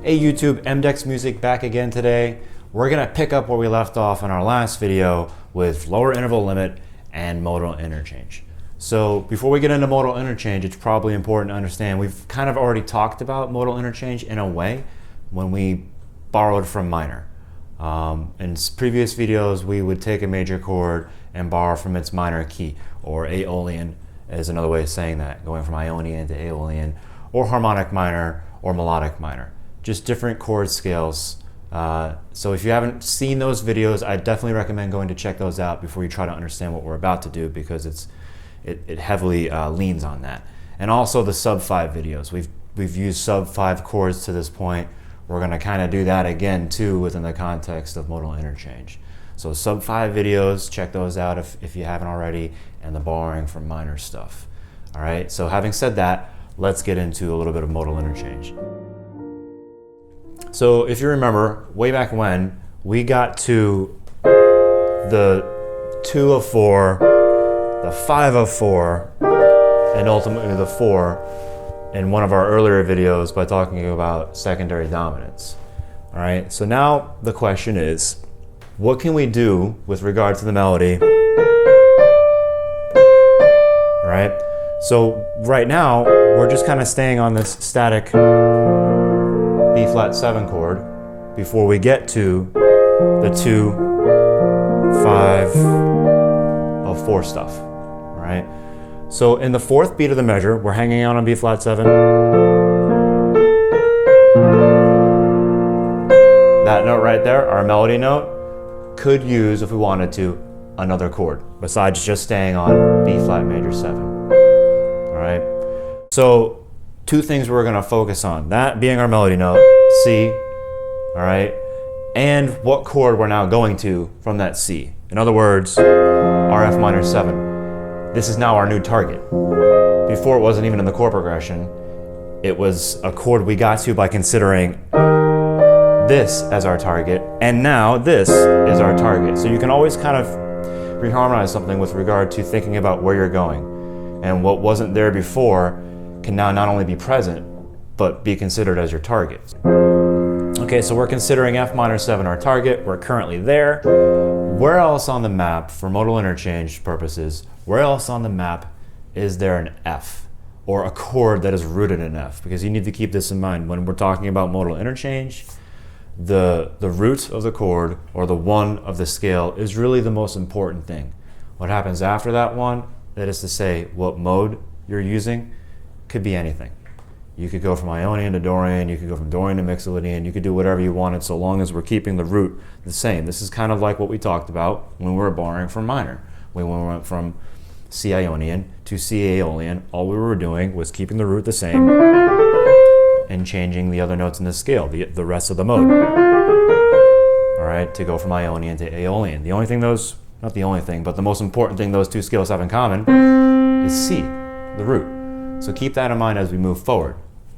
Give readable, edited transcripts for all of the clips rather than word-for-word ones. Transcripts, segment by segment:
Hey YouTube, MDEX Music back again today. We're gonna pick up where we left off in our last video with lower interval limit and modal interchange. So before we get into modal interchange, it's probably important to understand we've kind of already talked about modal interchange in a way when we borrowed from minor. In previous videos, we would take a major chord and borrow from its minor key, or Aeolian is another way of saying that, going from Ionian to Aeolian, or harmonic minor or melodic minor. Just different chord scales. So if you haven't seen those videos, I definitely recommend going to check those out before you try to understand what we're about to do, because it heavily leans on that. And also the sub 5 videos. We've used sub 5 chords to this point. We're going to kind of do that again too within the context of modal interchange. So sub 5 videos, check those out if you haven't already, and the borrowing from minor stuff. All right, so having said that, let's get into a little bit of modal interchange. So if you remember, way back when, we got to the 2 of 4, the 5 of 4, and ultimately the 4 in one of our earlier videos by talking about secondary dominants. All right, so now the question is, what can we do with regard to the melody? All right, so right now, we're just kind of staying on this static B flat 7 chord before we get to the 2, 5 of 4 stuff, all right? So in the 4th beat of the measure, we're hanging out on B flat 7. That note right there, our melody note, could use, if we wanted to, another chord besides just staying on B flat major 7, all right? So two things we're going to focus on, that being our melody note, C, all right, and what chord we're now going to from that C. In other words, our F minor 7. This is now our new target. Before, it wasn't even in the chord progression. It was a chord we got to by considering this as our target, and now this is our target. So you can always kind of reharmonize something with regard to thinking about where you're going. And what wasn't there before can now not only be present, but be considered as your target. Okay, so we're considering F minor 7 our target. We're currently there. Where else on the map, for modal interchange purposes, where else on the map is there an F, or a chord that is rooted in F? Because you need to keep this in mind when we're talking about modal interchange. The root of the chord, or the 1 of the scale, is really the most important thing. What happens after that 1, that is to say, what mode you're using, could be anything. You could go from Ionian to Dorian, you could go from Dorian to Mixolydian, you could do whatever you wanted so long as we're keeping the root the same. This is kind of like what we talked about when we were borrowing from minor. When we went from C Ionian to C Aeolian, all we were doing was keeping the root the same and changing the other notes in the scale, the rest of the mode. All right, to go from Ionian to Aeolian. The only thing not the only thing, but the most important thing those two scales have in common is C, the root. So keep that in mind as we move forward.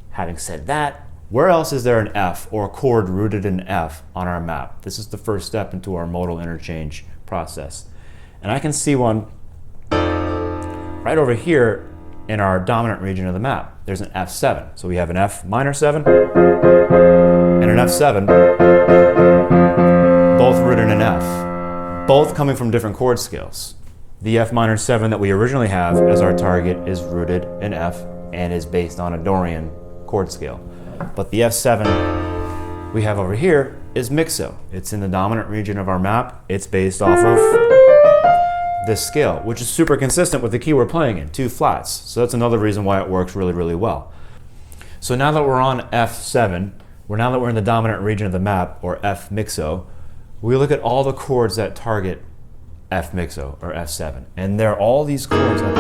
Having said that, where else is there an F, or a chord rooted in F, on our map? This is the first step into our modal interchange process. And I can see one right over here in our dominant region of the map. There's an F7. So we have an F minor 7 and an F7, both rooted in F, both coming from different chord scales. The F minor 7 that we originally have as our target is rooted in F and is based on a Dorian chord scale. But the F7 we have over here is mixo. It's in the dominant region of our map. It's based off of this scale, which is super consistent with the key we're playing in, 2 flats. So that's another reason why it works really, really well. So now that we're on F7, now that we're in the dominant region of the map, or F mixo, we look at all the chords that target F mixo or F7, and there are all these chords that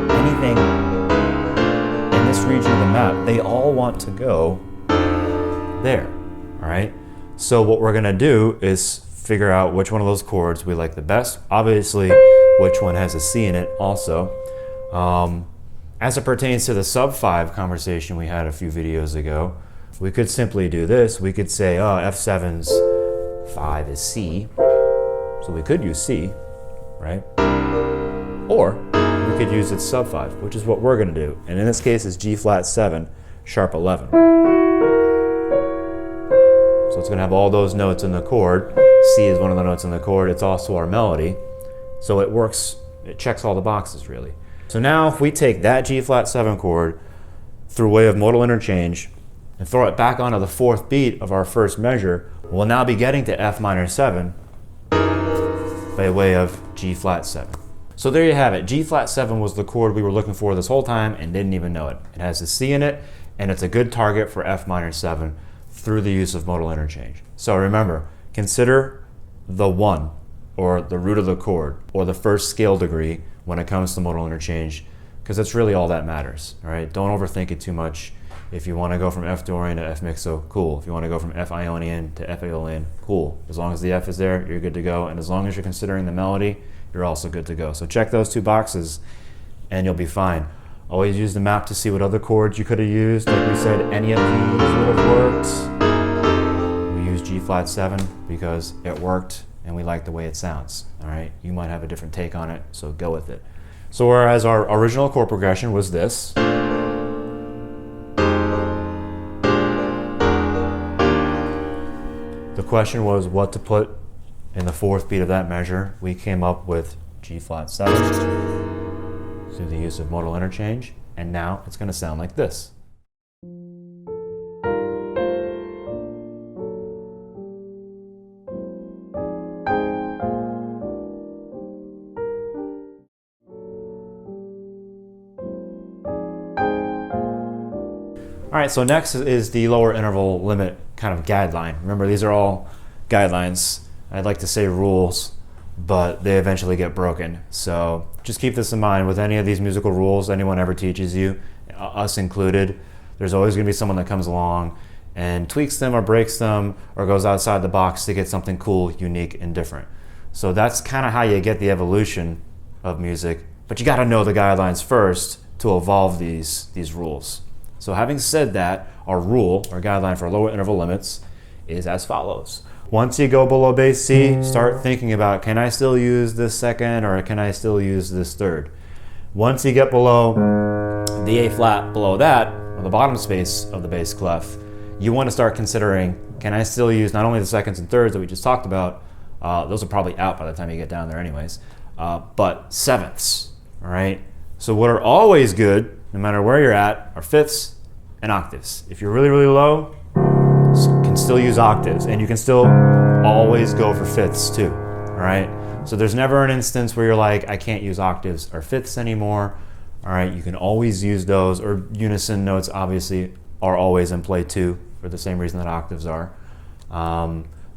anything in this region of the map, they all want to go there. All right, so what we're gonna do is figure out which one of those chords we like the best, obviously which one has a C in it also. As it pertains to the sub 5 conversation we had a few videos ago, we could simply do this. We could say, oh, F7's 5 is C, so we could use C, right? Or we could use its sub 5, which is what we're going to do. And in this case, it's G flat 7, sharp 11. going to have all those notes in the chord. C is one of the notes in the chord. It's also our melody. So it works, it checks all the boxes really. So now if we take that G flat 7 chord through way of modal interchange and throw it back onto the 4th beat of our first measure, we'll now be getting to F minor 7 by way of G flat 7. So there you have it. G flat 7 was the chord we were looking for this whole time and didn't even know it. It has a C in it, and it's a good target for F minor 7 through the use of modal interchange. So remember, consider the 1 or the root of the chord or the first scale degree when it comes to modal interchange, because that's really all that matters. All right, don't overthink it too much. If you want to go from F Dorian to F mixo, cool. If you want to go from F Ionian to F Aeolian, cool. As long as the F is there, you're good to go. And as long as you're considering the melody, you're also good to go. So check those 2 boxes and you'll be fine. Always use the map to see what other chords you could have used. Like we said, any of these would have worked. We use G flat 7 because it worked and we like the way it sounds. All right, you might have a different take on it, so go with it. So whereas our original chord progression was this, the question was what to put in the 4th beat of that measure. We came up with G flat 7 through the use of modal interchange, and now it's going to sound like this. All right, so next is the lower interval limit kind of guideline. Remember, these are all guidelines. I'd like to say rules, but they eventually get broken. So just keep this in mind with any of these musical rules anyone ever teaches you, us included. There's always going to be someone that comes along and tweaks them or breaks them or goes outside the box to get something cool, unique, and different. So that's kind of how you get the evolution of music, but you got to know the guidelines first to evolve these rules. So having said that, our rule, our guideline for lower interval limits is as follows. Once you go below bass C, start thinking about, can I still use this 2nd or can I still use this 3rd? Once you get below the A flat below that, or the bottom space of the bass clef, you want to start considering, can I still use not only the 2nds and 3rds that we just talked about, those are probably out by the time you get down there anyways, but 7ths, all right? So what are always good, no matter where you're at, are 5ths and octaves. If you're really, really low, you can still use octaves, and you can still always go for 5ths too, all right? So there's never an instance where you're like, I can't use octaves or 5ths anymore, all right? You can always use those, or unison notes obviously are always in play too, for the same reason that octaves are.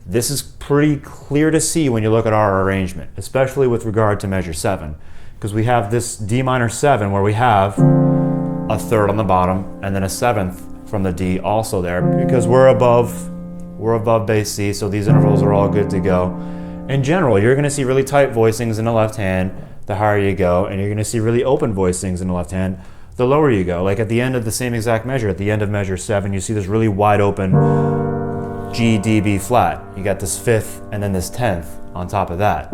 This is pretty clear to see when you look at our arrangement, especially with regard to measure 7, because we have this D minor 7 where we have a 3rd on the bottom and then a 7th from the D also there, because we're above bass C, so these intervals are all good to go. In general, you're going to see really tight voicings in the left hand the higher you go, and you're going to see really open voicings in the left hand the lower you go. Like at the end of the same exact measure, at the end of measure 7, you see this really wide open G, D, B flat. You got this 5th and then this 10th on top of that.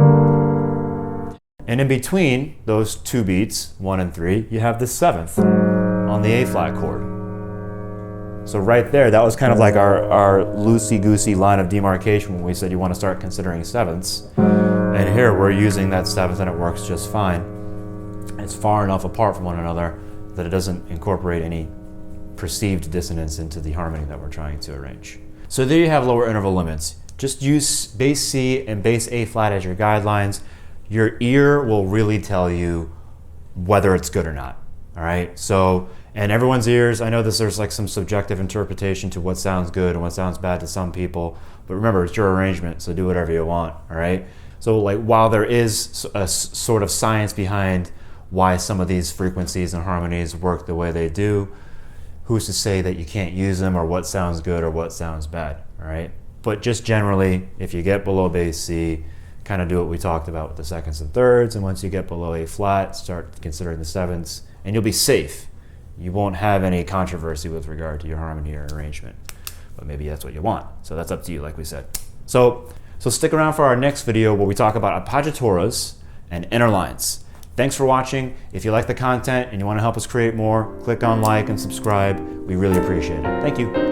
And in between those 2 beats, 1 and 3, you have this 7th on the A flat chord. So right there, that was kind of like our loosey-goosey line of demarcation when we said you want to start considering 7ths. And here we're using that 7th and it works just fine. It's far enough apart from one another that it doesn't incorporate any perceived dissonance into the harmony that we're trying to arrange. So there you have lower interval limits. Just use bass C and bass A flat as your guidelines. Your ear will really tell you whether it's good or not, all right? So, and everyone's ears, I know there's like some subjective interpretation to what sounds good and what sounds bad to some people, but remember, it's your arrangement, so do whatever you want, all right? So like, while there is a sort of science behind why some of these frequencies and harmonies work the way they do, who's to say that you can't use them or what sounds good or what sounds bad, all right? But just generally, if you get below bass C, kind of do what we talked about with the 2nds and 3rds, and once you get below A flat, start considering the 7ths, and you'll be safe. You won't have any controversy with regard to your harmony or arrangement, but maybe that's what you want. So that's up to you, like we said. So stick around for our next video where we talk about appoggiaturas and interlines. Thanks for watching. If you like the content and you want to help us create more, click on like and subscribe. We really appreciate it. Thank you.